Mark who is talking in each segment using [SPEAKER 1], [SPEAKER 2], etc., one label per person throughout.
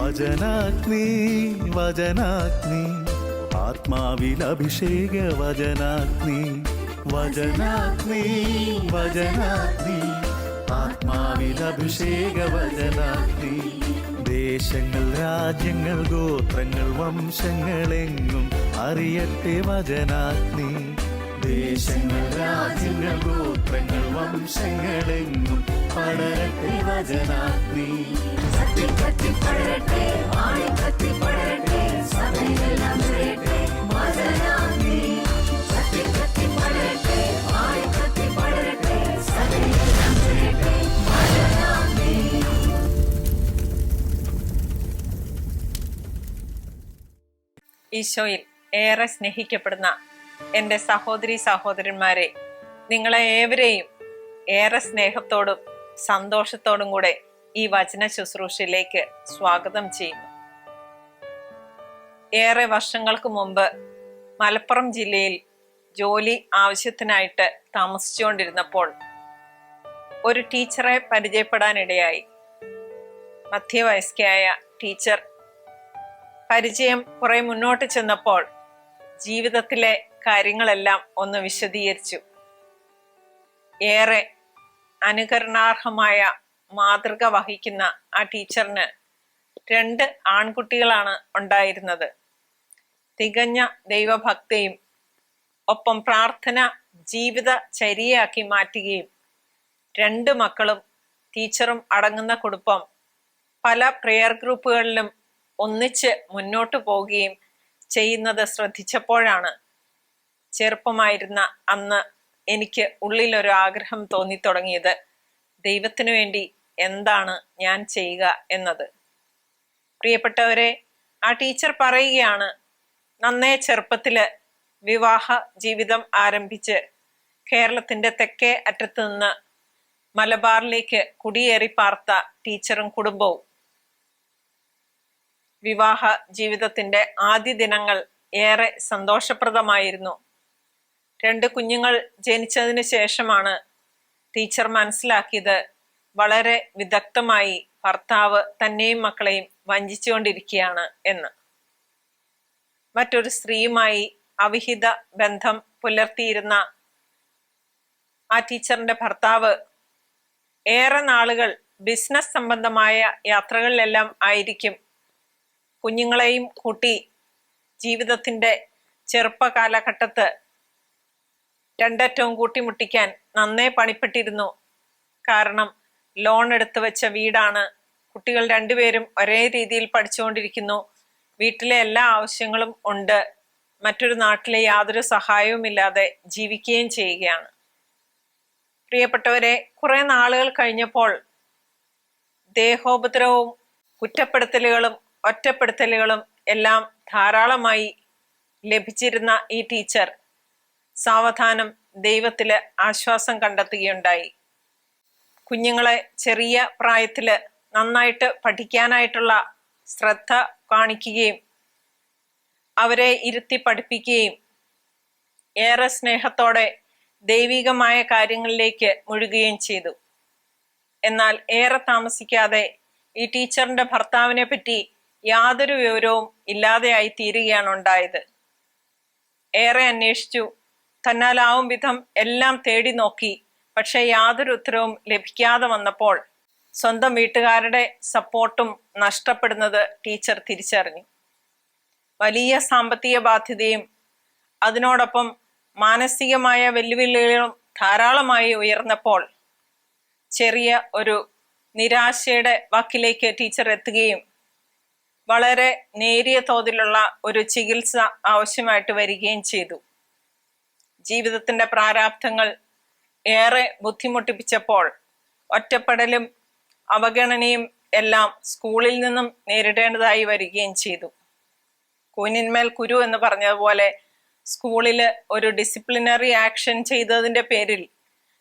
[SPEAKER 1] വചനാഗ്നി വചനാഗ്നി ആത്മാവിൽ അഭിഷേക വചനാഗ്നി വചനാഗ്നി വചനാഗ്നി ആത്മാവിൽ അഭിഷേക വചനാഗ്നി ദേശങ്ങൾ രാജ്യങ്ങൾ ഗോത്രങ്ങൾ വംശങ്ങളെങ്ങും അറിയട്ടെ വചനാഗ്നി ദേശങ്ങൾ രാജ്യങ്ങൾ ഗോത്രങ്ങൾ വംശങ്ങളെങ്ങും പടരട്ടെ വചനാഗ്നി
[SPEAKER 2] ഈശോയിൽ ഏറെ സ്നേഹിക്കപ്പെടുന്ന എൻ്റെ സഹോദരി സഹോദരന്മാരെ, നിങ്ങളെ ഏവരെയും ഏറെ സ്നേഹത്തോടും സന്തോഷത്തോടും കൂടെ ഈ വചന ശുശ്രൂഷയിലേക്ക് സ്വാഗതം ചെയ്യുന്നു. ഏറെ വർഷങ്ങൾക്ക് മുമ്പ് മലപ്പുറം ജില്ലയിൽ ജോലി ആവശ്യത്തിനായിട്ട് താമസിച്ചുകൊണ്ടിരുന്നപ്പോൾ ഒരു ടീച്ചറെ പരിചയപ്പെടാനിടയായി. മധ്യവയസ്കയായ ടീച്ചർ. പരിചയം കുറെ മുന്നോട്ട് ചെന്നപ്പോൾ ജീവിതത്തിലെ കാര്യങ്ങളെല്ലാം ഒന്ന് വിശദീകരിച്ചു. ഏറെ അനുകരണാർഹമായ മാതൃക വഹിക്കുന്ന ആ ടീച്ചറിന് 2 ആൺകുട്ടികളാണ് ഉണ്ടായിരുന്നത്. തികഞ്ഞ ദൈവഭക്തിയും ഒപ്പം പ്രാർത്ഥന ജീവിത ചര്യയാക്കി മാറ്റുകയും 2 മക്കളും ടീച്ചറും അടങ്ങുന്ന കുടുംബം പല പ്രെയർ ഗ്രൂപ്പുകളിലും ഒന്നിച്ച് മുന്നോട്ട് പോവുകയും ചെയ്യുന്നത് ശ്രദ്ധിച്ചപ്പോഴാണ് ചെറുപ്പമായിരുന്ന അന്ന് എനിക്ക് ഉള്ളിലൊരു ആഗ്രഹം തോന്നിത്തുടങ്ങിയത്, ദൈവത്തിനു വേണ്ടി എന്താണ് ഞാൻ ചെയ്യുക എന്നത്. പ്രിയപ്പെട്ടവരെ, ആ ടീച്ചർ പറയുകയാണ്, നന്നേ ചെറുപ്പത്തില് വിവാഹ ജീവിതം ആരംഭിച്ച് കേരളത്തിന്റെ തെക്കേ അറ്റത്ത് നിന്ന് മലബാറിലേക്ക് കുടിയേറി പാർത്ത ടീച്ചറും കുടുംബവും വിവാഹ ജീവിതത്തിന്റെ ആദ്യ ദിനങ്ങൾ ഏറെ സന്തോഷപ്രദമായിരുന്നു. 2 കുഞ്ഞുങ്ങൾ ജനിച്ചതിന് ശേഷമാണ് ടീച്ചർ മനസ്സിലാക്കിയത് വളരെ വിദഗ്ധമായി ഭർത്താവ് തന്നെയും മക്കളെയും വഞ്ചിച്ചുകൊണ്ടിരിക്കുകയാണ് എന്ന്. മറ്റൊരു സ്ത്രീയുമായി അവിഹിത ബന്ധം പുലർത്തിയിരുന്ന ആ ടീച്ചറിന്റെ ഭർത്താവ് ഏറെ നാളുകൾ ബിസിനസ് സംബന്ധമായ യാത്രകളിലെല്ലാം ആയിരിക്കും. കുഞ്ഞുങ്ങളെയും കൂട്ടി ജീവിതത്തിന്റെ ചെറുപ്പ കാലഘട്ടത്ത് രണ്ടറ്റവും കൂട്ടിമുട്ടിക്കാൻ നന്നേ പണിപ്പെട്ടിരുന്നു. കാരണം ലോൺ എടുത്തു വെച്ച വീടാണ്. കുട്ടികൾ 2 പേരും ഒരേ രീതിയിൽ പഠിച്ചുകൊണ്ടിരിക്കുന്നു. വീട്ടിലെ എല്ലാ ആവശ്യങ്ങളും ഉണ്ട്. മറ്റൊരു നാട്ടിലെ യാതൊരു സഹായവുമില്ലാതെ ജീവിക്കുകയും ചെയ്യുകയാണ്. പ്രിയപ്പെട്ടവരെ, കുറെ നാളുകൾ കഴിഞ്ഞപ്പോൾ ദേഹോപദ്രവവും കുറ്റപ്പെടുത്തലുകളും ഒറ്റപ്പെടുത്തലുകളും എല്ലാം ധാരാളമായി ലഭിച്ചിരുന്ന ഈ ടീച്ചർ സാവധാനം ദൈവത്തില് ആശ്വാസം കണ്ടെത്തുകയുണ്ടായി. കുഞ്ഞുങ്ങളെ ചെറിയ പ്രായത്തില് നന്നായിട്ട് പഠിക്കാനായിട്ടുള്ള ശ്രദ്ധ കാണിക്കുകയും അവരെ ഇരുത്തി പഠിപ്പിക്കുകയും ഏറെ സ്നേഹത്തോടെ ദൈവികമായ കാര്യങ്ങളിലേക്ക് മുഴുകുകയും ചെയ്തു. എന്നാൽ ഏറെ താമസിക്കാതെ ഈ ടീച്ചറിന്റെ ഭർത്താവിനെ പറ്റി യാതൊരു വിവരവും ഇല്ലാതെയായി തീരുകയാണ് ഉണ്ടായത്. ഏറെ അന്വേഷിച്ചു, തന്നാലാവും വിധം എല്ലാം തേടി നോക്കി. പക്ഷെ യാതൊരു ഉത്തരവും ലഭിക്കാതെ വന്നപ്പോൾ സ്വന്തം വീട്ടുകാരുടെ സപ്പോർട്ടും നഷ്ടപ്പെടുന്നത് ടീച്ചർ തിരിച്ചറിഞ്ഞു. വലിയ സാമ്പത്തിക ബാധ്യതയും അതിനോടൊപ്പം മാനസികമായ വെല്ലുവിളികളും ധാരാളമായി ഉയർന്നപ്പോൾ ചെറിയ ഒരു നിരാശയുടെ വാക്കിലേക്ക് ടീച്ചർ എത്തുകയും വളരെ നേരിയ തോതിലുള്ള ഒരു ചികിത്സ ആവശ്യമായിട്ട് വരികയും ചെയ്തു. ജീവിതത്തിന്റെ പ്രാരാബ്ധങ്ങൾ ഏറെ ബുദ്ധിമുട്ടിപ്പിച്ചപ്പോൾ ഒറ്റപ്പെടലും അവഗണനയും എല്ലാം സ്കൂളിൽ നിന്നും നേരിടേണ്ടതായി വരികയും ചെയ്തു. കൂനിന്മേൽ കുരു എന്ന് പറഞ്ഞതുപോലെ സ്കൂളില് ഒരു ഡിസിപ്ലിനറി ആക്ഷൻ ചെയ്തതിന്റെ പേരിൽ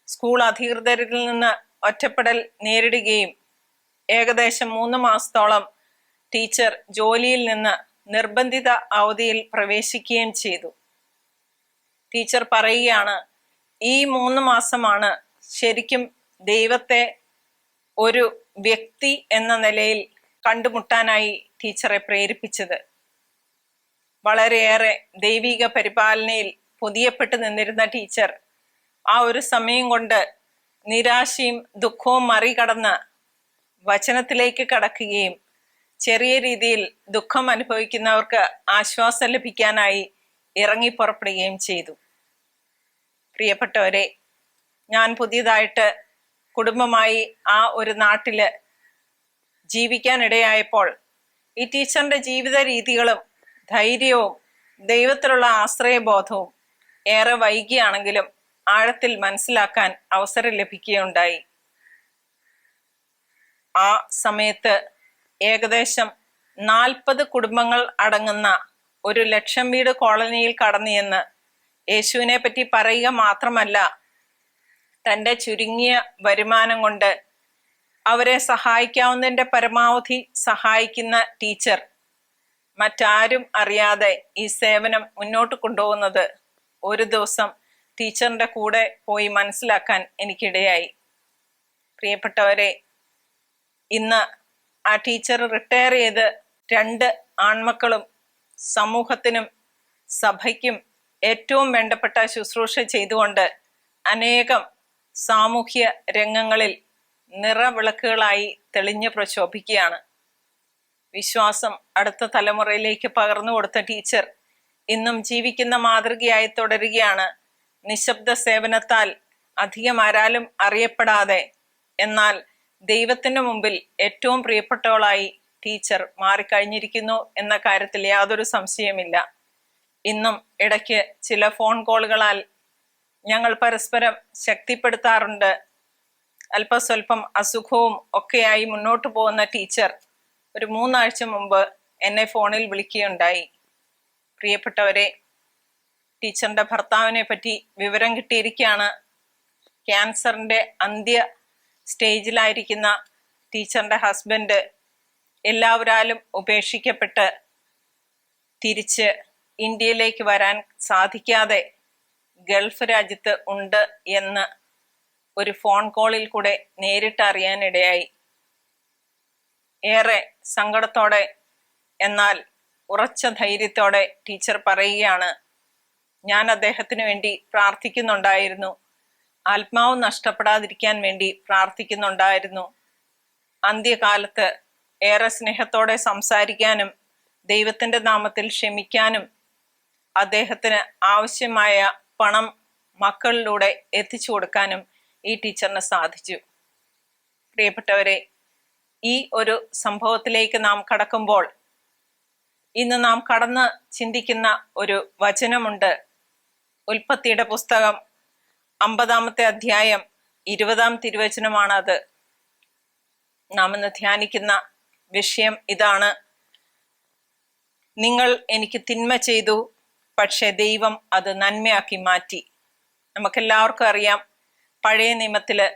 [SPEAKER 2] സ്കൂൾ അധികൃതരിൽ നിന്ന് ഒറ്റപ്പെടൽ നേരിടുകയും ഏകദേശം 3 മാസത്തോളം ടീച്ചർ ജോലിയിൽ നിന്ന് നിർബന്ധിത അവധിയിൽ പ്രവേശിക്കുകയും ചെയ്തു. ടീച്ചർ പറയുകയാണ്, ഈ 3 മാസമാണ് ശരിക്കും ദൈവത്തെ ഒരു വ്യക്തി എന്ന നിലയിൽ കണ്ടുമുട്ടാനായി ടീച്ചറെ പ്രേരിപ്പിച്ചത്. വളരെയേറെ ദൈവിക പരിപാലനയിൽ പൊതിയപ്പെട്ട് നിന്നിരുന്ന ടീച്ചർ ആ ഒരു സമയം കൊണ്ട് നിരാശയും ദുഃഖവും മറികടന്ന് വചനത്തിലേക്ക് കടക്കുകയും ചെറിയ രീതിയിൽ ദുഃഖം അനുഭവിക്കുന്നവർക്ക് ആശ്വാസം ലഭിക്കാനായി ഇറങ്ങി പുറപ്പെടുകയും ചെയ്തു. പ്രിയപ്പെട്ടവരെ, ഞാൻ പുതിയതായിട്ട് കുടുംബമായി ആ ഒരു നാട്ടില് ജീവിക്കാനിടയായപ്പോൾ ഈ ടീച്ചറിന്റെ ജീവിത രീതികളും ധൈര്യവും ദൈവത്തിലുള്ള ആശ്രയബോധവും ഏറെ വൈകിയാണെങ്കിലും ആഴത്തിൽ മനസ്സിലാക്കാൻ അവസരം ലഭിക്കുകയുണ്ടായി. ആ സമയത്ത് ഏകദേശം 40 കുടുംബങ്ങൾ അടങ്ങുന്ന ഒരു 1,00,000 വീട് കോളനിയിൽ കടന്നു ചെന്ന് യേശുവിനെ പറ്റി പറയുക മാത്രമല്ല, തൻ്റെ ചുരുങ്ങിയ വരുമാനം കൊണ്ട് അവരെ സഹായിക്കാവുന്നതിൻ്റെ പരമാവധി സഹായിക്കുന്ന ടീച്ചർ മറ്റാരും അറിയാതെ ഈ സേവനം മുന്നോട്ട് കൊണ്ടുപോകുന്നത് ഒരു ദിവസം ടീച്ചറിൻ്റെ കൂടെ പോയി മനസ്സിലാക്കാൻ എനിക്കിടയായി. പ്രിയപ്പെട്ടവരെ, ഇന്ന് ആ ടീച്ചർ റിട്ടയർ ചെയ്ത് 2 ആൺമക്കളും സമൂഹത്തിനും സഭയ്ക്കും ഏറ്റവും വേണ്ടപ്പെട്ട ശുശ്രൂഷ ചെയ്തുകൊണ്ട് അനേകം സാമൂഹ്യ രംഗങ്ങളിൽ നിറവിളക്കുകളായി തെളിഞ്ഞു പ്രശോഭിക്കുകയാണ്. വിശ്വാസം അടുത്ത തലമുറയിലേക്ക് പകർന്നു കൊടുത്ത ടീച്ചർ ഇന്നും ജീവിക്കുന്ന മാതൃകയായി തുടരുകയാണ്. നിശബ്ദ സേവനത്താൽ അധികം ആരാലും അറിയപ്പെടാതെ, എന്നാൽ ദൈവത്തിന് മുമ്പിൽ ഏറ്റവും പ്രിയപ്പെട്ടവളായി ടീച്ചർ മാറിക്കഴിഞ്ഞിരിക്കുന്നു എന്ന കാര്യത്തിൽ യാതൊരു സംശയമില്ല. ഇന്നും ഇടയ്ക്ക് ചില ഫോൺ കോളുകളാൽ ഞങ്ങൾ പരസ്പരം ശക്തിപ്പെടുത്താറുണ്ട്. അല്പസ്വല്പം അസുഖവും ഒക്കെയായി മുന്നോട്ട് പോകുന്ന ടീച്ചർ ഒരു 3 ആഴ്ച മുമ്പ് എന്നെ ഫോണിൽ വിളിക്കുകയുണ്ടായി. പ്രിയപ്പെട്ടവരെ, ടീച്ചറിന്റെ ഭർത്താവിനെ പറ്റി വിവരം കിട്ടിയിരിക്കുകയാണ്. ക്യാൻസറിന്റെ അന്ത്യ സ്റ്റേജിലായിരിക്കുന്ന ടീച്ചറിന്റെ ഹസ്ബൻഡ് എല്ലാവരാലും ഉപേക്ഷിക്കപ്പെട്ട് തിരിച്ച് ഇന്ത്യയിലേക്ക് വരാൻ സാധിക്കാതെ ഗൾഫ് രാജ്യത്ത് ഉണ്ട് എന്ന് ഒരു ഫോൺ കോളിൽ കൂടെ നേരിട്ട് അറിയാനിടയായി. ഏറെ സങ്കടത്തോടെ എന്നാൽ ഉറച്ച ധൈര്യത്തോടെ ടീച്ചർ പറയുകയാണ്, ഞാൻ അദ്ദേഹത്തിന് വേണ്ടി പ്രാർത്ഥിക്കുന്നുണ്ടായിരുന്നു, ആത്മാവ് നഷ്ടപ്പെടാതിരിക്കാൻ വേണ്ടി പ്രാർത്ഥിക്കുന്നുണ്ടായിരുന്നു. അന്ത്യകാലത്ത് ഏറെ സ്നേഹത്തോടെ സംസാരിക്കാനും ദൈവത്തിൻ്റെ നാമത്തിൽ ക്ഷമിക്കാനും അദ്ദേഹത്തിന് ആവശ്യമായ പണം മക്കളിലൂടെ എത്തിച്ചു കൊടുക്കാനും ഈ ടീച്ചറിന് സാധിച്ചു. പ്രിയപ്പെട്ടവരെ, ഈ ഒരു സംഭവത്തിലേക്ക് നാം കടക്കുമ്പോൾ ഇന്ന് നാം കടന്ന് ചിന്തിക്കുന്ന ഒരു വചനമുണ്ട്. ഉൽപ്പത്തിയുടെ പുസ്തകം 50-ാമത്തെ അധ്യായം 20-ാം തിരുവചനമാണ് അത്. നാം ഇന്ന് ധ്യാനിക്കുന്ന വിഷയം ഇതാണ്: നിങ്ങൾ എനിക്ക് തിന്മ ചെയ്തു, പക്ഷെ ദൈവം അത് നന്മയാക്കി മാറ്റി. നമുക്കെല്ലാവർക്കും അറിയാം, പഴയ നിയമത്തില്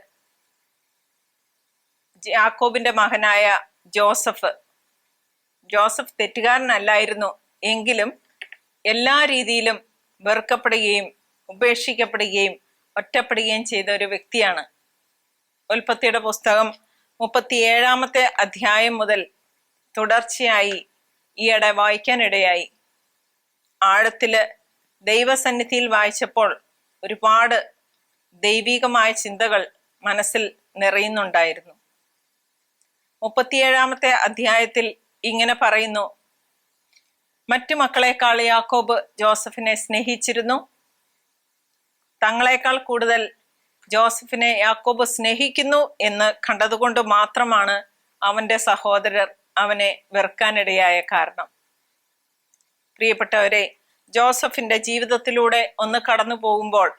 [SPEAKER 2] യാക്കോബിന്റെ മകനായ ജോസഫ് തെറ്റുകാരനല്ലായിരുന്നു, എങ്കിലും എല്ലാ രീതിയിലും വെറുക്കപ്പെടുകയും ഉപേക്ഷിക്കപ്പെടുകയും ഒറ്റപ്പെടുകയും ചെയ്ത ഒരു വ്യക്തിയാണ്. ഉൽപ്പത്തിയുടെ പുസ്തകം 37-ാമത്തെ അധ്യായം മുതൽ തുടർച്ചയായി ഈയിടെ വായിക്കാനിടയായി. ആഴത്തില് ദൈവസന്നിധിയിൽ വായിച്ചപ്പോൾ ഒരുപാട് ദൈവികമായ ചിന്തകൾ മനസ്സിൽ നിറയുന്നുണ്ടായിരുന്നു. 37-ാമത്തെ അധ്യായത്തിൽ ഇങ്ങനെ പറയുന്നു: മറ്റു മക്കളെക്കാൾ യാക്കോബ് ജോസഫിനെ സ്നേഹിച്ചിരുന്നു. തങ്ങളെക്കാൾ കൂടുതൽ ജോസഫിനെ യാക്കോബ് സ്നേഹിക്കുന്നു എന്ന് കണ്ടതുകൊണ്ട് മാത്രമാണ് അവന്റെ സഹോദരർ അവനെ വെറുക്കാനിടയായ കാരണം. പ്രിയപ്പെട്ടവരെ, ജോസഫിന്റെ ജീവിതത്തിലൂടെ ഒന്ന് കടന്നു പോകുമ്പോൾ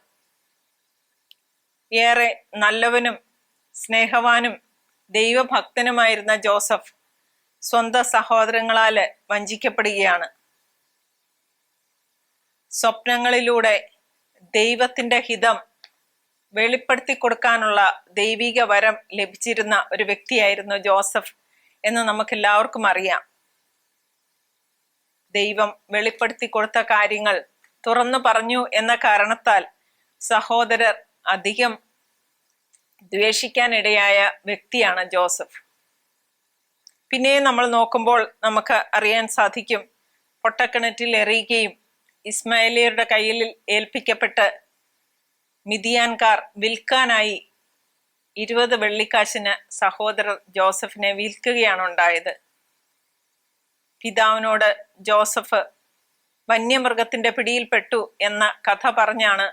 [SPEAKER 2] ഏറെ നല്ലവനും സ്നേഹവാനും ദൈവഭക്തനുമായിരുന്ന ജോസഫ് സ്വന്തം സഹോദരങ്ങളാല് വഞ്ചിക്കപ്പെടുകയാണ്. സ്വപ്നങ്ങളിലൂടെ ദൈവത്തിന്റെ ഹിതം വെളിപ്പെടുത്തി കൊടുക്കാനുള്ള ദൈവിക വരം ലഭിച്ചിരുന്ന ഒരു വ്യക്തിയായിരുന്നു ജോസഫ് എന്ന് നമുക്കെല്ലാവർക്കും അറിയാം. ദൈവം വെളിപ്പെടുത്തി കൊടുത്ത കാര്യങ്ങൾ തുറന്നു പറഞ്ഞു എന്ന കാരണത്താൽ സഹോദരർ അധികം ദ്വേഷിക്കാനിടയായ വ്യക്തിയാണ് ജോസഫ്. പിന്നെയും നമ്മൾ നോക്കുമ്പോൾ നമുക്ക് അറിയാൻ സാധിക്കും, പൊട്ടക്കിണറ്റിൽ എറിയുകയും ഇസ്മായേലിയരുടെ കയ്യിൽ ഏൽപ്പിക്കപ്പെട്ട് മിദിയാൻകാർ വിൽക്കാനായി 20 വെള്ളിക്കാശിന് സഹോദരർ ജോസഫിനെ വിൽക്കുകയാണ് ഉണ്ടായത്. പിതാവിനോട് ജോസഫ് വന്യമൃഗത്തിന്റെ പിടിയിൽപ്പെട്ടു എന്ന കഥ പറഞ്ഞാണ്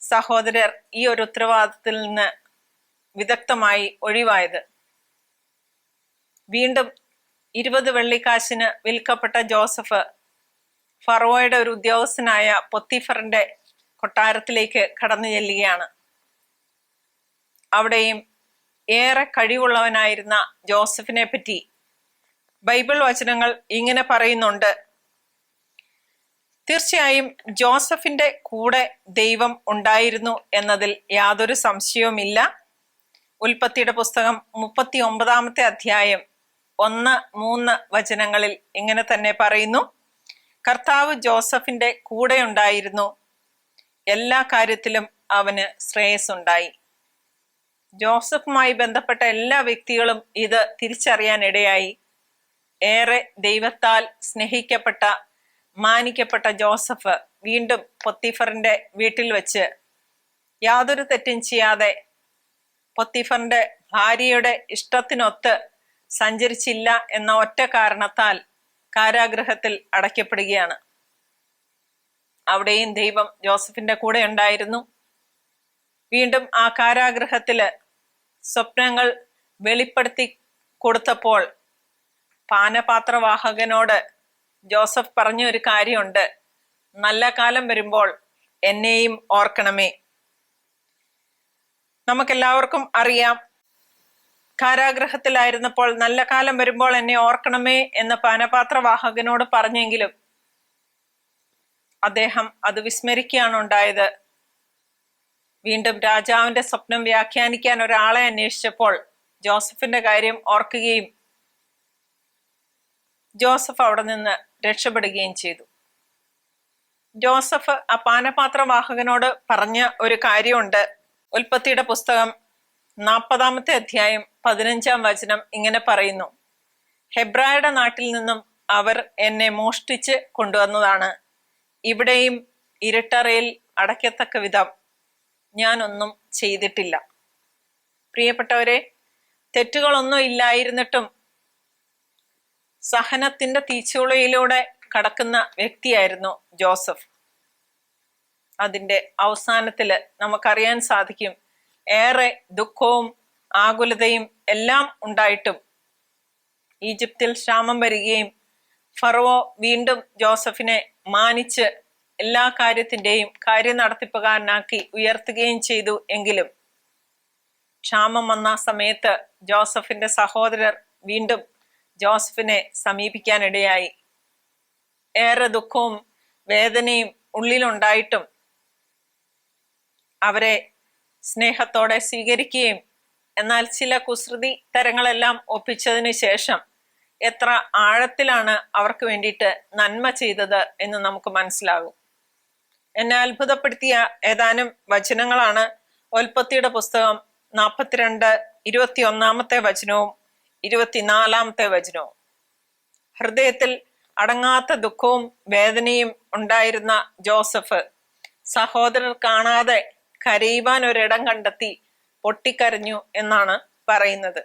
[SPEAKER 2] സഹോദരർ ഈ ഒരു ഉത്തരവാദിത്തത്തിൽ നിന്ന് വിദഗ്ധമായി ഒഴിവായത്. വീണ്ടും 20 വെള്ളിക്കാശിന് വിൽക്കപ്പെട്ട ജോസഫ് ഫറവോയുടെ ഒരു ഉദ്യോഗസ്ഥനായ പൊത്തിഫറിന്റെ കൊട്ടാരത്തിലേക്ക് കടന്നു ചെല്ലുകയാണ്. അവിടെയും ഏറെ കഴിവുള്ളവനായിരുന്ന ജോസഫിനെ പറ്റി ബൈബിൾ വചനങ്ങൾ ഇങ്ങനെ പറയുന്നുണ്ട്. തീർച്ചയായും ജോസഫിന്റെ കൂടെ ദൈവം ഉണ്ടായിരുന്നു എന്നതിൽ യാതൊരു സംശയവുമില്ല. ഉൽപ്പത്തിയുടെ പുസ്തകം 39 അധ്യായം 1-3 വചനങ്ങളിൽ ഇങ്ങനെ തന്നെ പറയുന്നു. കർത്താവ് ജോസഫിന്റെ കൂടെ ഉണ്ടായിരുന്നു, എല്ലാ കാര്യത്തിലും അവന് ശ്രേയസ്സുണ്ടായി. ജോസഫുമായി ബന്ധപ്പെട്ട എല്ലാ വ്യക്തികളും ഇത് തിരിച്ചറിയാൻ ഇടയായി. ഏറെ ദൈവത്താൽ സ്നേഹിക്കപ്പെട്ട മാനിക്കപ്പെട്ട ജോസഫ് വീണ്ടും പൊത്തിഫറിന്റെ വീട്ടിൽ വെച്ച് യാതൊരു തെറ്റും ചെയ്യാതെ പൊത്തിഫറിന്റെ ഭാര്യയുടെ ഇഷ്ടത്തിനൊത്ത് സഞ്ചരിച്ചില്ല എന്ന ഒറ്റ കാരണത്താൽ കാരാഗൃഹത്തിൽ അടയ്ക്കപ്പെടുകയാണ്. അവിടെയും ദൈവം ജോസഫിന്റെ കൂടെ ഉണ്ടായിരുന്നു. വീണ്ടും ആ കാരാഗൃഹത്തില് സ്വപ്നങ്ങൾ വെളിപ്പെടുത്തി കൊടുത്തപ്പോൾ പാനപാത്രവാഹകനോട് ജോസഫ് പറഞ്ഞ ഒരു കാര്യമുണ്ട്, നല്ല കാലം വരുമ്പോൾ എന്നെയും ഓർക്കണമേ. നമുക്കെല്ലാവർക്കും അറിയാം, കാരാഗൃഹത്തിലായിരുന്നപ്പോൾ നല്ല കാലം വരുമ്പോൾ എന്നെ ഓർക്കണമേ എന്ന് പാനപാത്രവാഹകനോട് പറഞ്ഞെങ്കിലും അദ്ദേഹം അത് വിസ്മരിക്കുകയാണ് ഉണ്ടായത്. വീണ്ടും രാജാവിന്റെ സ്വപ്നം വ്യാഖ്യാനിക്കാൻ ഒരാളെ അന്വേഷിച്ചപ്പോൾ ജോസഫിന്റെ കാര്യം ഓർക്കുകയും ജോസഫ് അവിടെ നിന്ന് രക്ഷപ്പെടുകയും ചെയ്തു. ജോസഫ് ആ പാനപാത്രവാഹകനോട് പറഞ്ഞ ഒരു കാര്യമുണ്ട്. ഉൽപ്പത്തിയുടെ പുസ്തകം 40 അധ്യായം 15 വചനം ഇങ്ങനെ പറയുന്നു. ഹെബ്രായുടെ നാട്ടിൽ നിന്നും അവർ എന്നെ മോഷ്ടിച്ച് കൊണ്ടുവന്നതാണ്. ഇവിടെയും ഇരുട്ടറയിൽ അടയ്ക്കത്തക്ക വിധം ഞാനൊന്നും ചെയ്തിട്ടില്ല. പ്രിയപ്പെട്ടവരെ, തെറ്റുകളൊന്നും ഇല്ലായിരുന്നിട്ടും സഹനത്തിന്റെ തീച്ചൂളയിലൂടെ കടക്കുന്ന വ്യക്തിയായിരുന്നു ജോസഫ്. അതിന്റെ അവസാനത്തില് നമുക്കറിയാൻ സാധിക്കും, ഏറെ ദുഃഖവും ആകുലതയും എല്ലാം ഉണ്ടായിട്ടും ഈജിപ്തിൽ ക്ഷാമം വരികയും ഫറവോ വീണ്ടും ജോസഫിനെ മാനിച്ച് എല്ലാ കാര്യത്തിന്റെയും കാര്യനടത്തിപ്പുകാരനാക്കി ഉയർത്തുകയും ചെയ്തു. എങ്കിലും ക്ഷാമം വന്ന സമയത്ത് ജോസഫിന്റെ സഹോദരർ വീണ്ടും ജോസഫിനെ സമീപിക്കാനിടയായി. ഏറെ ദുഃഖവും വേദനയും ഉള്ളിലുണ്ടായിട്ടും അവരെ സ്നേഹത്തോടെ സ്വീകരിക്കുകയും എന്നാൽ ചില കുസൃതി തരങ്ങളെല്ലാം ഒപ്പിച്ചതിന് ശേഷം എത്ര ആഴത്തിലാണ് അവർക്ക് വേണ്ടിയിട്ട് നന്മ ചെയ്തത് എന്ന് നമുക്ക് മനസ്സിലാകും. എന്നെ അത്ഭുതപ്പെടുത്തിയ ഏതാനും വചനങ്ങളാണ് ഉൽപ്പത്തിയുടെ പുസ്തകം 42 21 വചനവും 24 വചനവും. ഹൃദയത്തിൽ അടങ്ങാത്ത ദുഃഖവും വേദനയും ഉണ്ടായിരുന്ന ജോസഫ് സഹോദരർ കാണാതെ കരയുവാൻ ഒരിടം കണ്ടെത്തി പൊട്ടിക്കരഞ്ഞു എന്നാണ് പറയുന്നത്.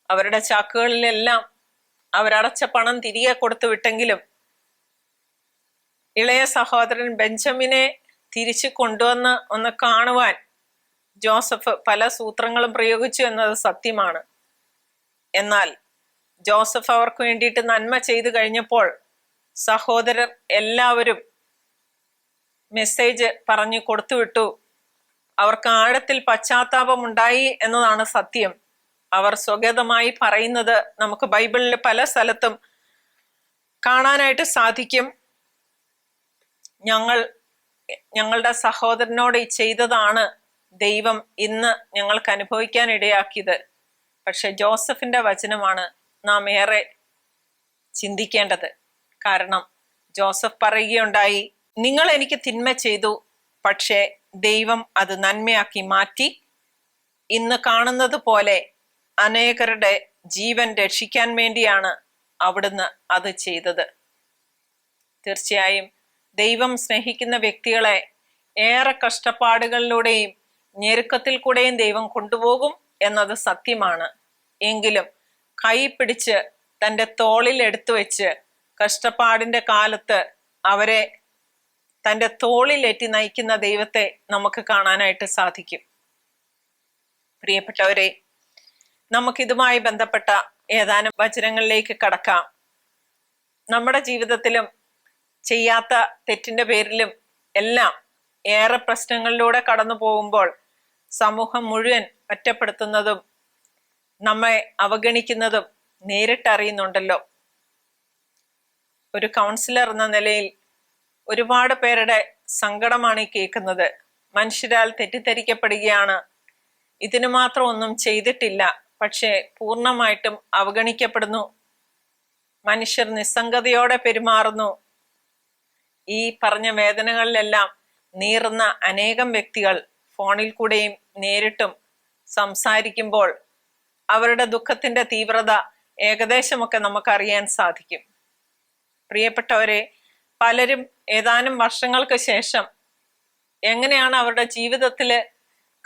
[SPEAKER 2] അവരുടെ ചാക്കുകളിലെല്ലാം അവരടച്ച പണം തിരികെ കൊടുത്തു വിട്ടെങ്കിലും ഇളയ സഹോദരൻ ബെഞ്ചമിനെ തിരിച്ചു കൊണ്ടുവന്ന് ഒന്ന് കാണുവാൻ ജോസഫ് പല സൂത്രങ്ങളും പ്രയോഗിച്ചു എന്നത് സത്യമാണ്. എന്നാൽ ജോസഫ് അവർക്ക് വേണ്ടിയിട്ട് നന്മ ചെയ്തു കഴിഞ്ഞപ്പോൾ സഹോദരർ എല്ലാവരും മെസ്സേജ് പറഞ്ഞു കൊടുത്തുവിട്ടു. അവർക്ക് ആഴത്തിൽ പശ്ചാത്താപം ഉണ്ടായി എന്നതാണ് സത്യം. അവർ സ്വഗതമായി പറയുന്നത് നമുക്ക് ബൈബിളിൽ പല സ്ഥലത്തും കാണാനായിട്ട് സാധിക്കും. ഞങ്ങളുടെ സഹോദരനോട് ഈ ചെയ്തതാണ് ദൈവം ഇന്ന് ഞങ്ങൾക്ക് അനുഭവിക്കാൻ ഇടയാക്കിയത്. പക്ഷെ ജോസഫിന്റെ വചനമാണ് നാം ഏറെ ചിന്തിക്കേണ്ടത്. കാരണം ജോസഫ് പറയുകയുണ്ടായി, നിങ്ങൾ എനിക്ക് തിന്മ ചെയ്തു, പക്ഷേ ദൈവം അത് നന്മയാക്കി മാറ്റി. ഇന്ന് കാണുന്നത് പോലെ അനേകരുടെ ജീവൻ രക്ഷിക്കാൻ വേണ്ടിയാണ് അവിടുന്ന് അത് ചെയ്തത്. തീർച്ചയായും ദൈവം സ്നേഹിക്കുന്ന വ്യക്തികളെ ഏറെ കഷ്ടപ്പാടുകളിലൂടെയും ഞെരുക്കത്തിൽ കൂടെയും ദൈവം കൊണ്ടുപോകും എന്നത് സത്യമാണ്. എങ്കിലും കൈ പിടിച്ച് തൻ്റെ തോളിൽ എടുത്തു വെച്ച് കഷ്ടപ്പാടിന്റെ കാലത്ത് അവരെ തൻ്റെ തോളിലേറ്റി നയിക്കുന്ന ദൈവത്തെ നമുക്ക് കാണാനായിട്ട് സാധിക്കും. പ്രിയപ്പെട്ടവരെ, നമുക്കിതുമായി ബന്ധപ്പെട്ട ഏതാനും വചനങ്ങളിലേക്ക് കടക്കാം. നമ്മുടെ ജീവിതത്തിലും ചെയ്യാത്ത തെറ്റിന്റെ പേരിലും എല്ലാം ഏറെ പ്രശ്നങ്ങളിലൂടെ കടന്നു പോകുമ്പോൾ സമൂഹം മുഴുവൻ ഒറ്റപ്പെടുത്തുന്നതും നമ്മെ അവഗണിക്കുന്നതും നേരിട്ടറിയുന്നുണ്ടല്ലോ. ഒരു കൗൺസിലർ എന്ന നിലയിൽ ഒരുപാട് പേരുടെ സങ്കടമാണ് ഈ കേൾക്കുന്നത്. മനുഷ്യരാൽ തെറ്റിദ്ധരിക്കപ്പെടുകയാണ്. ഇതിനു മാത്രം ഒന്നും ചെയ്തിട്ടില്ല, പക്ഷേ പൂർണ്ണമായിട്ടും അവഗണിക്കപ്പെടുന്നു. മനുഷ്യർ നിസ്സംഗതയോടെ പെരുമാറുന്നു. ഈ പറഞ്ഞ വേദനകളിലെല്ലാം നീറുന്ന അനേകം വ്യക്തികൾ ഫോണിൽ കൂടെയും നേരിട്ടും സംസാരിക്കുമ്പോൾ അവരുടെ ദുഃഖത്തിന്റെ തീവ്രത ഏകദേശമൊക്കെ നമുക്കറിയാൻ സാധിക്കും. പ്രിയപ്പെട്ടവരെ, പലരും ഏതാനും വർഷങ്ങൾക്ക് ശേഷം എങ്ങനെയാണ് അവരുടെ ജീവിതത്തിൽ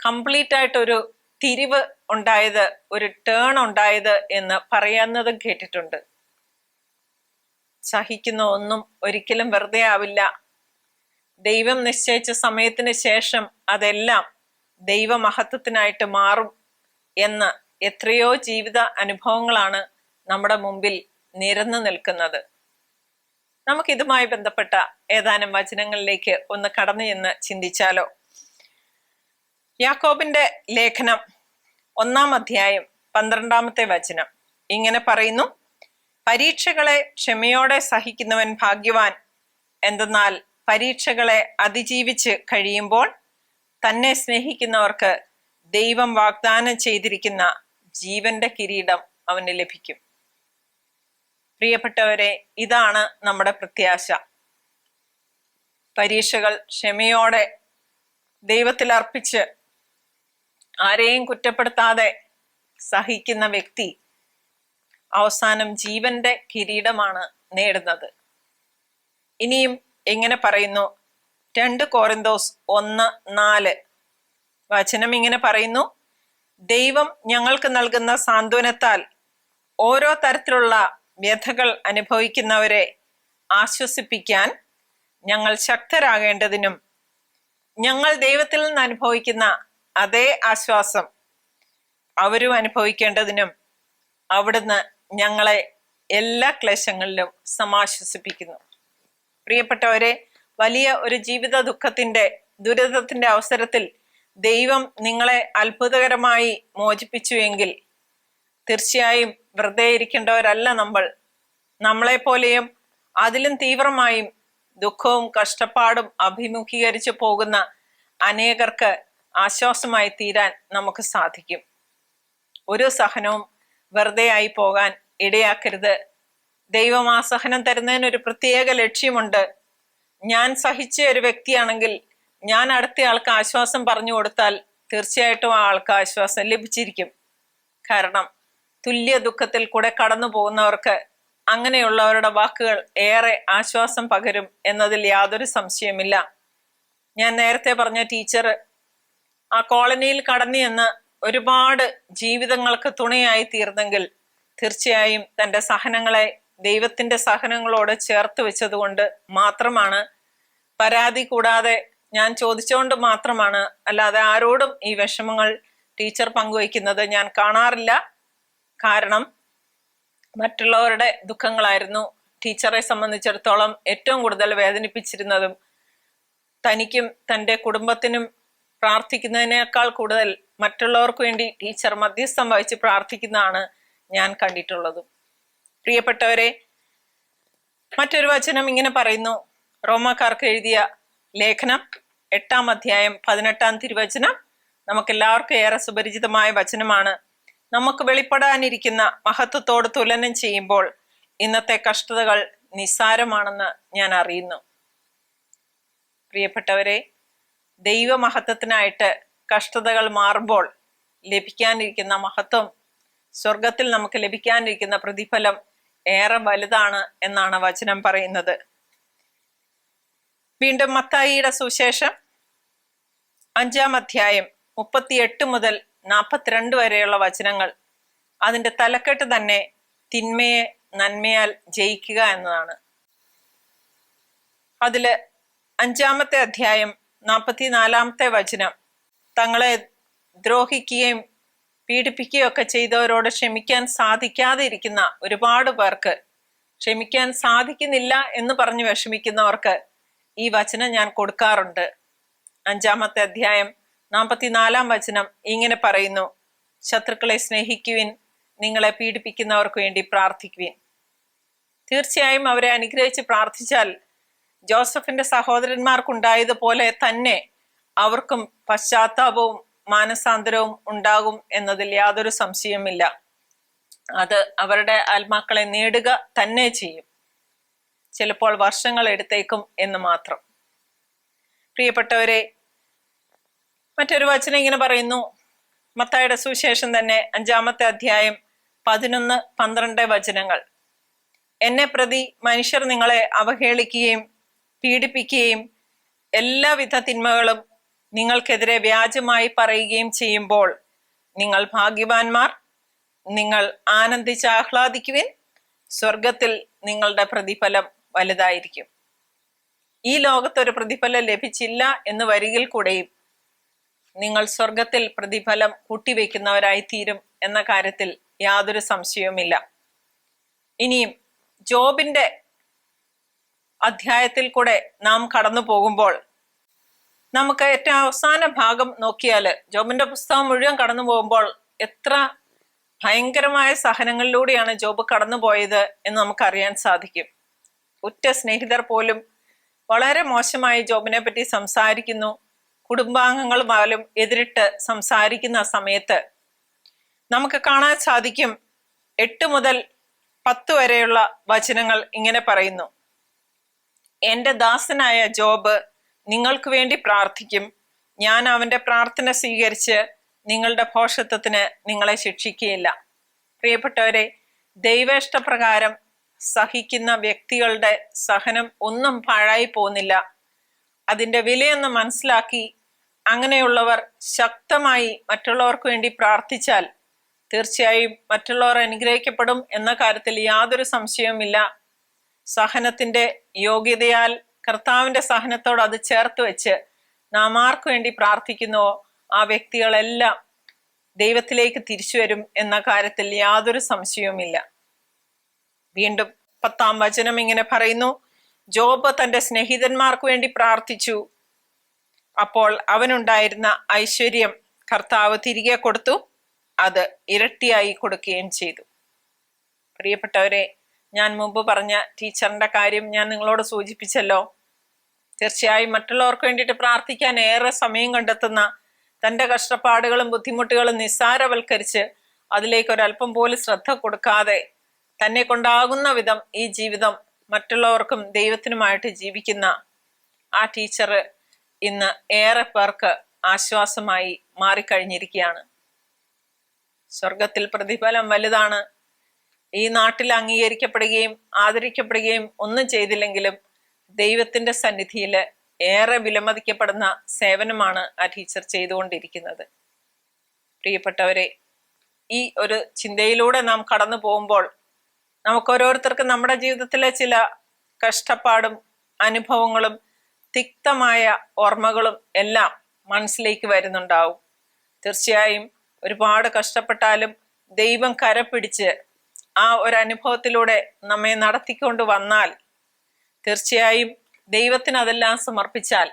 [SPEAKER 2] കംപ്ലീറ്റ് ആയിട്ടൊരു തിരിവ് ഉണ്ടായത്, ഒരു ടേൺ ഉണ്ടായത് എന്ന് പറയുന്നതും കേട്ടിട്ടുണ്ട്. സഹിക്കുന്ന ഒന്നും ഒരിക്കലും വെറുതെ ആവില്ല. ദൈവം നിശ്ചയിച്ച സമയത്തിന് ശേഷം അതെല്ലാം ദൈവമഹത്വത്തിനായിട്ട് മാറും എന്ന് എത്രയോ ജീവിത അനുഭവങ്ങളാണ് നമ്മുടെ മുമ്പിൽ നിരന്നു നിൽക്കുന്നത്. നമുക്കിതുമായി ബന്ധപ്പെട്ട ഏതാനും വചനങ്ങളിലേക്ക് ഒന്ന് കടന്നു ചെന്ന് ചിന്തിച്ചാലോ? യാക്കോബിന്റെ ലേഖനം 1-ാം അധ്യായം 12-ാമത്തെ വചനം ഇങ്ങനെ പറയുന്നു: പരീക്ഷകളെ ക്ഷമയോടെ സഹിക്കുന്നവൻ ഭാഗ്യവാൻ. എന്തെന്നാൽ പരീക്ഷകളെ അതിജീവിച്ച് കഴിയുമ്പോൾ തന്നെ സ്നേഹിക്കുന്നവർക്ക് ദൈവം വാഗ്ദാനം ചെയ്തിരിക്കുന്ന ജീവന്റെ കിരീടം അവന് ലഭിക്കും. പ്രിയപ്പെട്ടവരെ, ഇതാണ് നമ്മുടെ പ്രത്യാശ. പരീക്ഷകൾ ക്ഷമയോടെ ദൈവത്തിൽ അർപ്പിച്ച് ആരെയും കുറ്റപ്പെടുത്താതെ സഹിക്കുന്ന വ്യക്തി അവസാനം ജീവന്റെ കിരീടമാണ് നേടുന്നത്. ഇനിയും എങ്ങനെ പറയുന്നു? 2 കൊരിന്തോസ് 1:4 വചനം ഇങ്ങനെ പറയുന്നു: ദൈവം ഞങ്ങൾക്ക് നൽകുന്ന സാന്ത്വനത്താൽ ഓരോ തരത്തിലുള്ള വ്യഥകൾ അനുഭവിക്കുന്നവരെ ആശ്വസിപ്പിക്കാൻ ഞങ്ങൾ ശക്തരാകേണ്ടതിനും ഞങ്ങൾ ദൈവത്തിൽ നിന്ന് അനുഭവിക്കുന്ന അതേ ആശ്വാസം അവരും അനുഭവിക്കേണ്ടതിനും അവിടുന്ന് ഞങ്ങളെ എല്ലാ ക്ലേശങ്ങളിലും സമാശ്വസിപ്പിക്കുന്നു. പ്രിയപ്പെട്ടവരെ, വലിയ ഒരു ജീവിത ദുരിതത്തിന്റെ അവസരത്തിൽ ദൈവം നിങ്ങളെ അത്ഭുതകരമായി മോചിപ്പിച്ചു എങ്കിൽ തീർച്ചയായും വെറുതെ ഇരിക്കേണ്ടവരല്ല നമ്മൾ. നമ്മളെപ്പോലെയും അതിലും തീവ്രമായും ദുഃഖവും കഷ്ടപ്പാടും അഭിമുഖീകരിച്ചു പോകുന്ന അനേകർക്ക് ആശ്വാസമായി തീരാൻ നമുക്ക് സാധിക്കും. ഒരു സഹനവും വെറുതെ ആയി പോകാൻ ഇടയാക്കരുത്. ദൈവം ആ സഹനം തരുന്നതിനൊരു പ്രത്യേക ലക്ഷ്യമുണ്ട്. ഞാൻ സഹിച്ച ഒരു വ്യക്തിയാണെങ്കിൽ ഞാൻ അടുത്ത ആൾക്ക് ആശ്വാസം പറഞ്ഞു കൊടുത്താൽ തീർച്ചയായിട്ടും ആ ആൾക്ക് ആശ്വാസം ലഭിച്ചിരിക്കും. കാരണം തുല്യ ദുഃഖത്തിൽ കൂടെ കടന്നു പോകുന്നവർക്ക് അങ്ങനെയുള്ളവരുടെ വാക്കുകൾ ഏറെ ആശ്വാസം പകരും എന്നതിൽ യാതൊരു സംശയമില്ല. ഞാൻ നേരത്തെ പറഞ്ഞ ടീച്ചർ ആ കോളനിയിൽ കടന്നു ചെന്ന് ഒരുപാട് ജീവിതങ്ങൾക്ക് തുണയായി തീർന്നെങ്കിൽ തീർച്ചയായും തൻ്റെ സഹനങ്ങളെ ദൈവത്തിന്റെ സഹനങ്ങളോട് ചേർത്ത് വെച്ചതുകൊണ്ട് മാത്രമാണ്. പരാതി കൂടാതെ ഞാൻ ചോദിച്ചുകൊണ്ട് മാത്രമാണ്, അല്ലാതെ ആരോടും ഈ വിഷമങ്ങൾ ടീച്ചർ പങ്കുവയ്ക്കുന്നത് ഞാൻ കാണാറില്ല. കാരണം മറ്റുള്ളവരുടെ ദുഃഖങ്ങളായിരുന്നു ടീച്ചറെ സംബന്ധിച്ചിടത്തോളം ഏറ്റവും കൂടുതൽ വേദനിപ്പിച്ചിരുന്നതും. തനിക്കും തൻ്റെ കുടുംബത്തിനും പ്രാർത്ഥിക്കുന്നതിനേക്കാൾ കൂടുതൽ മറ്റുള്ളവർക്ക് വേണ്ടി ടീച്ചർ മധ്യസ്ഥം വഹിച്ച് പ്രാർത്ഥിക്കുന്നതാണ് ഞാൻ കണ്ടിട്ടുള്ളതും. പ്രിയപ്പെട്ടവരെ, മറ്റൊരു വചനം ഇങ്ങനെ പറയുന്നു. റോമാക്കാർക്ക് എഴുതിയ ലേഖനം 8-ാം അധ്യായം 18-ാം തിരുവചനം നമുക്കെല്ലാവർക്കും ഏറെ സുപരിചിതമായ വചനമാണ്. നമുക്ക് വെളിപ്പെടാനിരിക്കുന്ന മഹത്വത്തോട് തുലനം ചെയ്യുമ്പോൾ ഇന്നത്തെ കഷ്ടതകൾ നിസ്സാരമാണെന്ന് ഞാൻ അറിയുന്നു. പ്രിയപ്പെട്ടവരെ, ദൈവമഹത്വത്തിനായിട്ട് കഷ്ടതകൾ മാറുമ്പോൾ ലഭിക്കാനിരിക്കുന്ന മഹത്വം സ്വർഗത്തിൽ നമുക്ക് ലഭിക്കാനിരിക്കുന്ന പ്രതിഫലം ഏറെ വലുതാണ് എന്നാണ് വചനം പറയുന്നത്. വീണ്ടും മത്തായിയുടെ സുവിശേഷം 5-ാം അധ്യായം 38 മുതൽ 42 വരെയുള്ള വചനങ്ങൾ, അതിന്റെ തലക്കെട്ട് തന്നെ തിന്മയെ നന്മയാൽ ജയിക്കുക എന്നതാണ്. അതില് 5-ാമത്തെ അധ്യായം 44-ാമത്തെ വചനം, തങ്ങളെ ദ്രോഹിക്കുകയും പീഡിപ്പിക്കുകയും ഒക്കെ ചെയ്തവരോട് ക്ഷമിക്കാൻ സാധിക്കാതെ ഇരിക്കുന്ന ഒരുപാട് പേർക്ക്, ക്ഷമിക്കാൻ സാധിക്കുന്നില്ല എന്ന് പറഞ്ഞ് വിഷമിക്കുന്നവർക്ക് ഈ വചനം ഞാൻ കൊടുക്കാറുണ്ട്. 5-ാമത്തെ അധ്യായം 44-ാം വചനം ഇങ്ങനെ പറയുന്നു: ശത്രുക്കളെ സ്നേഹിക്കുവിൻ, നിങ്ങളെ പീഡിപ്പിക്കുന്നവർക്ക് വേണ്ടി പ്രാർത്ഥിക്കുവിൻ. തീർച്ചയായും അവരെ അനുഗ്രഹിച്ച് പ്രാർത്ഥിച്ചാൽ ജോസഫിന്റെ സഹോദരന്മാർക്കുണ്ടായതുപോലെ തന്നെ അവർക്കും പശ്ചാത്താപവും മാനസാന്തരവും ഉണ്ടാകും എന്നതിൽ യാതൊരു സംശയവുമില്ല. അത് അവരുടെ ആത്മാക്കളെ നേടുക തന്നെ ചെയ്യും. ചിലപ്പോൾ വർഷങ്ങൾ എടുത്തേക്കും എന്ന് മാത്രം. പ്രിയപ്പെട്ടവരെ, മറ്റൊരു വചനം ഇങ്ങനെ പറയുന്നു. മത്തായിയുടെ സുവിശേഷം തന്നെ 5-ാമത്തെ അധ്യായം 11-12 വചനങ്ങൾ, എന്നെ പ്രതി മനുഷ്യർ നിങ്ങളെ അവഹേളിക്കുകയും പീഡിപ്പിക്കുകയും എല്ലാവിധ തിന്മകളും നിങ്ങൾക്കെതിരെ വ്യാജമായി പറയുകയും ചെയ്യുമ്പോൾ നിങ്ങൾ ഭാഗ്യവാന്മാർ, നിങ്ങൾ ആനന്ദിച്ച് ആഹ്ലാദിക്കുവിൻ, സ്വർഗത്തിൽ നിങ്ങളുടെ പ്രതിഫലം വലുതായിരിക്കും. ഈ ലോകത്തൊരു പ്രതിഫലം ലഭിച്ചില്ല എന്ന് വരികിൽ കൂടെയും നിങ്ങൾ സ്വർഗത്തിൽ പ്രതിഫലം കൂട്ടിവെക്കുന്നവരായി തീരും എന്ന കാര്യത്തിൽ യാതൊരു സംശയവുമില്ല. ഇനിയും ജോബിന്റെ അധ്യായത്തിൽ കൂടെ നാം കടന്നു പോകുമ്പോൾ നമുക്ക് ഏറ്റവും അവസാന ഭാഗം നോക്കിയാൽ, ജോബിന്റെ പുസ്തകം മുഴുവൻ കടന്നു പോകുമ്പോൾ എത്ര ഭയങ്കരമായ സഹനങ്ങളിലൂടെയാണ് ജോബ് കടന്നുപോയത് എന്ന് നമുക്കറിയാൻ സാധിക്കും. ഉറ്റ സ്നേഹിതർ പോലും വളരെ മോശമായി ജോബിനെ പറ്റി സംസാരിക്കുന്നു. കുടുംബാംഗങ്ങൾ പോലും എതിരിട്ട് സംസാരിക്കുന്ന സമയത്ത് നമുക്ക് കാണാൻ സാധിക്കും 8 മുതൽ 10 വരെയുള്ള വചനങ്ങൾ ഇങ്ങനെ പറയുന്നു: എന്റെ ദാസനായ ജോബ് നിങ്ങൾക്ക് വേണ്ടി പ്രാർത്ഥിക്കും, ഞാൻ അവന്റെ പ്രാർത്ഥന സ്വീകരിച്ച് നിങ്ങളുടെ ഭോഷത്വത്തിന് നിങ്ങളെ ശിക്ഷിക്കുകയില്ല. പ്രിയപ്പെട്ടവരെ, ദൈവേഷ്ടപ്രകാരം സഹിക്കുന്ന വ്യക്തികളുടെ സഹനം ഒന്നും പാഴായി പോകുന്നില്ല. അതിന്റെ വിലയൊന്ന് മനസ്സിലാക്കി അങ്ങനെയുള്ളവർ ശക്തമായി മറ്റുള്ളവർക്ക് വേണ്ടി പ്രാർത്ഥിച്ചാൽ തീർച്ചയായും മറ്റുള്ളവർ അനുഗ്രഹിക്കപ്പെടും എന്ന കാര്യത്തിൽ യാതൊരു സംശയവുമില്ല. സഹനത്തിന്റെ യോഗ്യതയാൽ കർത്താവിന്റെ സഹനത്തോട് അത് ചേർത്ത് വെച്ച് നാം ആർക്കു വേണ്ടി പ്രാർത്ഥിക്കുന്നുവോ ആ വ്യക്തികളെല്ലാം ദൈവത്തിലേക്ക് തിരിച്ചു വരും എന്ന കാര്യത്തിൽ യാതൊരു സംശയവുമില്ല. വീണ്ടും 10-ാം വചനം ഇങ്ങനെ പറയുന്നു: ജോബ് തന്റെ സ്നേഹിതന്മാർക്ക് വേണ്ടി പ്രാർത്ഥിച്ചു, അപ്പോൾ അവനുണ്ടായിരുന്ന ഐശ്വര്യം കർത്താവ് തിരികെ കൊടുത്തു, അത് ഇരട്ടിയായി കൊടുക്കുകയും ചെയ്തു. പ്രിയപ്പെട്ടവരെ, ഞാൻ മുമ്പ് പറഞ്ഞ ടീച്ചറിന്റെ കാര്യം ഞാൻ നിങ്ങളോട് സൂചിപ്പിച്ചല്ലോ. തീർച്ചയായും മറ്റുള്ളവർക്ക് വേണ്ടിയിട്ട് പ്രാർത്ഥിക്കാൻ ഏറെ സമയം കണ്ടെത്തുന്ന, തന്റെ കഷ്ടപ്പാടുകളും ബുദ്ധിമുട്ടുകളും നിസ്സാരവൽക്കരിച്ച് അതിലേക്ക് ഒരല്പം പോലും ശ്രദ്ധ കൊടുക്കാതെ തന്നെ കൊണ്ടാകുന്ന വിധം ഈ ജീവിതം മറ്റുള്ളവർക്കും ദൈവത്തിനുമായിട്ട് ജീവിക്കുന്ന ആ ടീച്ചർ ഇന്ന് ഏറെ പേർക്ക് ആശ്വാസമായി മാറിക്കഴിഞ്ഞിരിക്കുകയാണ്. സ്വർഗത്തിൽ പ്രതിഫലം വലുതാണ്. ഈ നാട്ടിൽ അംഗീകരിക്കപ്പെടുകയും ആദരിക്കപ്പെടുകയും ഒന്നും ചെയ്തില്ലെങ്കിലും ദൈവത്തിന്റെ സന്നിധിയിൽ ഏറെ വിലമതിക്കപ്പെടുന്ന സേവനമാണ് ആ ടീച്ചർ ചെയ്തുകൊണ്ടിരിക്കുന്നത്. പ്രിയപ്പെട്ടവരെ, ഈ ഒരു ചിന്തയിലൂടെ നാം കടന്നു പോകുമ്പോൾ നമുക്ക് ഓരോരുത്തർക്കും നമ്മുടെ ജീവിതത്തിലെ ചില കഷ്ടപ്പാടും അനുഭവങ്ങളും തിക്തമായ ഓർമ്മകളും എല്ലാം മനസ്സിലേക്ക് വരുന്നുണ്ടാവും. തീർച്ചയായും ഒരുപാട് കഷ്ടപ്പെട്ടാലും ദൈവം കരപിടിച്ച് ആ ഒരു അനുഭവത്തിലൂടെ നമ്മെ നടത്തിക്കൊണ്ട് വന്നാൽ തീർച്ചയായും ദൈവത്തിന് അതെല്ലാം സമർപ്പിച്ചാൽ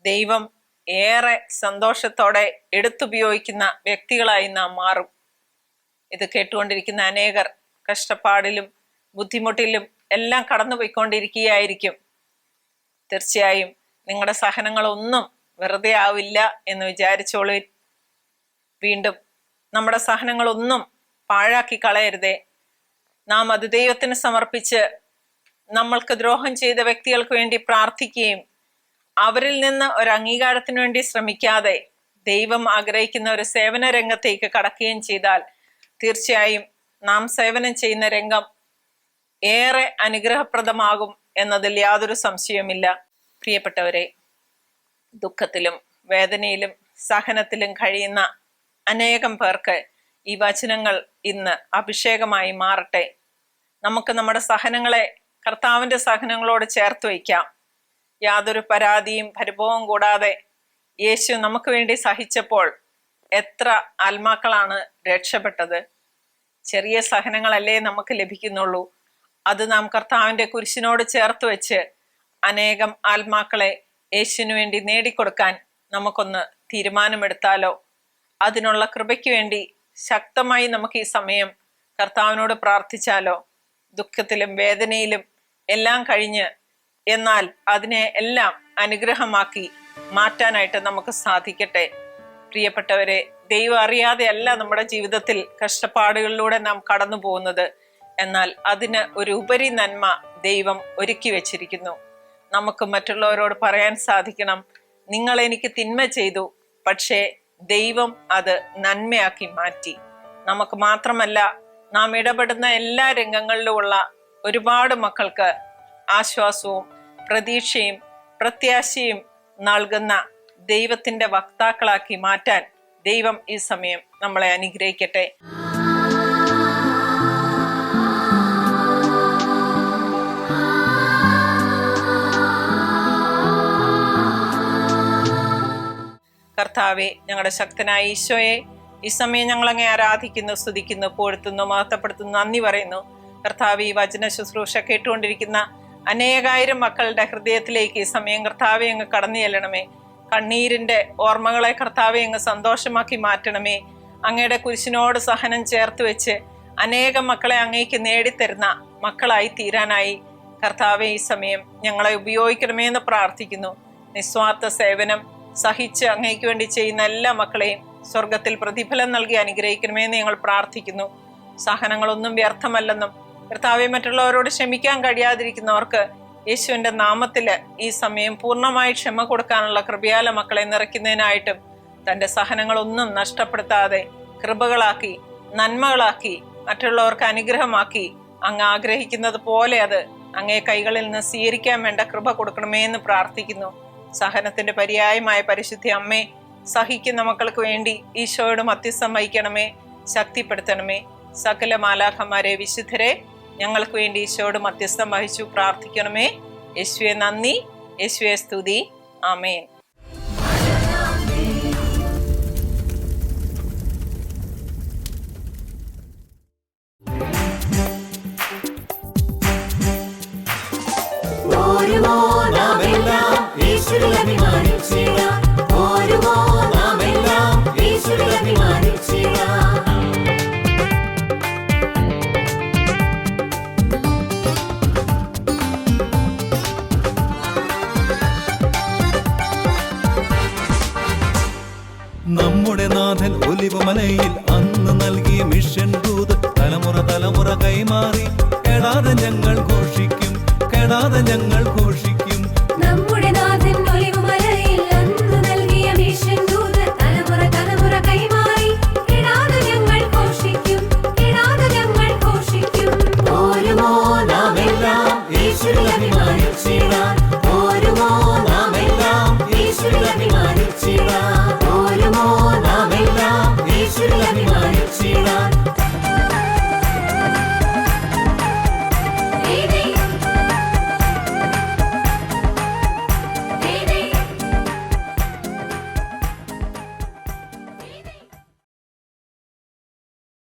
[SPEAKER 2] ദൈവം ഏറെ സന്തോഷത്തോടെ എടുത്തുപയോഗിക്കുന്ന വ്യക്തികളായി നാം മാറും. ഇത് കേട്ടുകൊണ്ടിരിക്കുന്ന അനേകർ കഷ്ടപ്പാടിലും ബുദ്ധിമുട്ടിലും എല്ലാം കടന്നുപോയിക്കൊണ്ടിരിക്കുകയായിരിക്കും. തീർച്ചയായും നിങ്ങളുടെ സഹനങ്ങളൊന്നും വെറുതെ ആവില്ല എന്ന് വിചാരിച്ചോളൂ. വീണ്ടും നമ്മുടെ സഹനങ്ങളൊന്നും പാഴാക്കി കളയരുതേ. നാം അത് ദൈവത്തിന് സമർപ്പിച്ച് നമ്മൾക്ക് ദ്രോഹം ചെയ്ത വ്യക്തികൾക്ക് വേണ്ടി പ്രാർത്ഥിക്കുകയും അവരിൽ നിന്ന് ഒരു അംഗീകാരത്തിന് വേണ്ടി ശ്രമിക്കാതെ ദൈവം ആഗ്രഹിക്കുന്ന ഒരു സേവന രംഗത്തേക്ക് കടക്കുകയും ചെയ്താൽ തീർച്ചയായും നാം സേവനം ചെയ്യുന്ന രംഗം ഏറെ അനുഗ്രഹപ്രദമാകും എന്നതിൽ യാതൊരു സംശയവുമില്ല. പ്രിയപ്പെട്ടവരെ, ദുഃഖത്തിലും വേദനയിലും സഹനത്തിലും കഴിയുന്ന അനേകം പേർക്ക് ഈ വചനങ്ങൾ ഇന്ന് അഭിഷേകമായി മാറട്ടെ. നമുക്ക് നമ്മുടെ സഹനങ്ങളെ കർത്താവിൻ്റെ സഹനങ്ങളോട് ചേർത്ത് വയ്ക്കാം. യാതൊരു പരാതിയും പരിഭവവും കൂടാതെ യേശു നമുക്ക് വേണ്ടി സഹിച്ചപ്പോൾ എത്ര ആത്മാക്കളാണ് രക്ഷപ്പെട്ടത്. ചെറിയ സഹനങ്ങളല്ലേ നമുക്ക് ലഭിക്കുന്നുള്ളൂ. അത് നാം കർത്താവിൻ്റെ കുരിശിനോട് ചേർത്ത് വെച്ച് അനേകം ആത്മാക്കളെ യേശുവിന് വേണ്ടി നേടിക്കൊടുക്കാൻ നമുക്കൊന്ന് തീരുമാനമെടുത്താലോ? അതിനുള്ള കൃപയ്ക്ക് വേണ്ടി ശക്തമായി നമുക്ക് ഈ സമയം കർത്താവിനോട് പ്രാർത്ഥിച്ചാലോ? ദുഃഖത്തിലും വേദനയിലും എല്ലാം കഴിഞ്ഞ് എന്നാൽ അതിനെ എല്ലാം അനുഗ്രഹമാക്കി മാറ്റാനായിട്ട് നമുക്ക് സാധിക്കട്ടെ. പ്രിയപ്പെട്ടവരെ, ദൈവം അറിയാതെയല്ല നമ്മുടെ ജീവിതത്തിൽ കഷ്ടപ്പാടുകളിലൂടെ നാം കടന്നു പോകുന്നത്. എന്നാൽ അതിന് ഒരു ഉപരി നന്മ ദൈവം ഒരുക്കി വെച്ചിരിക്കുന്നു. നമുക്ക് മറ്റുള്ളവരോട് പറയാൻ സാധിക്കണം, നിങ്ങൾ എനിക്ക് തിന്മ ചെയ്തു, പക്ഷേ ദൈവം അത് നന്മയാക്കി മാറ്റി. നമുക്ക് മാത്രമല്ല, നാം ഇടപെടുന്ന എല്ലാ രംഗങ്ങളിലുമുള്ള ഒരുപാട് മക്കൾക്ക് ആശ്വാസവും പ്രതീക്ഷയും പ്രത്യാശയും നൽകുന്ന ദൈവത്തിന്റെ വക്താക്കളാക്കി മാറ്റാൻ ദൈവം ഈ സമയം നമ്മളെ അനുഗ്രഹിക്കട്ടെ. കർത്താവെ, ഞങ്ങളുടെ ശക്തനായ ഈശോയെ, ഈ സമയം ഞങ്ങളങ്ങെ ആരാധിക്കുന്നു, സ്തുതിക്കുന്നു, പുകഴ്ത്തുന്നു, മഹത്വപ്പെടുത്തുന്നു, നന്ദി പറയുന്നു. കർത്താവെ, ഈ വചന ശുശ്രൂഷ കേട്ടുകൊണ്ടിരിക്കുന്ന അനേകായിരം മക്കളുടെ ഹൃദയത്തിലേക്ക് ഈ സമയം കർത്താവെ അങ്ങ് കടന്നു ചെല്ലണമേ. കണ്ണീരിന്റെ ഓർമ്മകളെ കർത്താവെ അങ്ങ് സന്തോഷമാക്കി മാറ്റണമേ. അങ്ങയുടെ കുരിശിനോട് സഹനം ചേർത്ത് വെച്ച് അനേകം മക്കളെ അങ്ങേക്ക് നേടിത്തരുന്ന മക്കളായി തീരാനായി കർത്താവെ ഈ സമയം ഞങ്ങളെ ഉപയോഗിക്കണമേ എന്ന് പ്രാർത്ഥിക്കുന്നു. നിസ്വാർത്ഥ സേവനം സഹിച്ച് അങ്ങേക്ക് വേണ്ടി ചെയ്യുന്ന എല്ലാ മക്കളെയും സ്വർഗത്തിൽ പ്രതിഫലം നൽകി അനുഗ്രഹിക്കണമേ എന്ന് ഞങ്ങൾ പ്രാർത്ഥിക്കുന്നു. സഹനങ്ങളൊന്നും വ്യർത്ഥമല്ലെന്നും കർത്താവെ, മറ്റുള്ളവരോട് ക്ഷമിക്കാൻ കഴിയാതിരിക്കുന്നവർക്ക് യേശുവിന്റെ നാമത്തില് ഈ സമയം പൂർണ്ണമായി ക്ഷമ കൊടുക്കാനുള്ള കൃപയാല മക്കളെ നിറയ്ക്കുന്നതിനായിട്ടും തന്റെ സഹനങ്ങളൊന്നും നഷ്ടപ്പെടുത്താതെ കൃപകളാക്കി നന്മകളാക്കി മറ്റുള്ളവർക്ക് അനുഗ്രഹമാക്കി അങ്ങ് ആഗ്രഹിക്കുന്നത് പോലെ അത് അങ്ങേ കൈകളിൽ നിന്ന് സ്വീകരിക്കാൻ വേണ്ട കൃപ കൊടുക്കണമേ എന്ന് പ്രാർത്ഥിക്കുന്നു. സഹനത്തിന്റെ പര്യായമായ പരിശുദ്ധ അമ്മേ, സഹിക്കുന്ന മക്കൾക്ക് വേണ്ടി ഈശോയോട് മധ്യസ്ഥം വഹിക്കണമേ, ശക്തിപ്പെടുത്തണമേ. സകല മാലാഖമാരെ, വിശുദ്ധരെ ഞങ്ങൾക്ക് വേണ്ടി ഈശോയോട് മധ്യസ്ഥം വഹിച്ചു പ്രാർത്ഥിക്കണമേ. യേശുവേ നന്ദി, യേശുവേ സ്തുതി. ആമേൻ.
[SPEAKER 1] നമ്മുടെ നാഥൻ ഒലിവുമലയിൽ അന്ന് നൽകിയ മിഷൻ ദൂത് തലമുറ തലമുറ കൈമാറി കെടാതെ ഞങ്ങൾ ഘോഷിക്കും, കെടാതെ ഞങ്ങൾ ഘോഷിക്കും.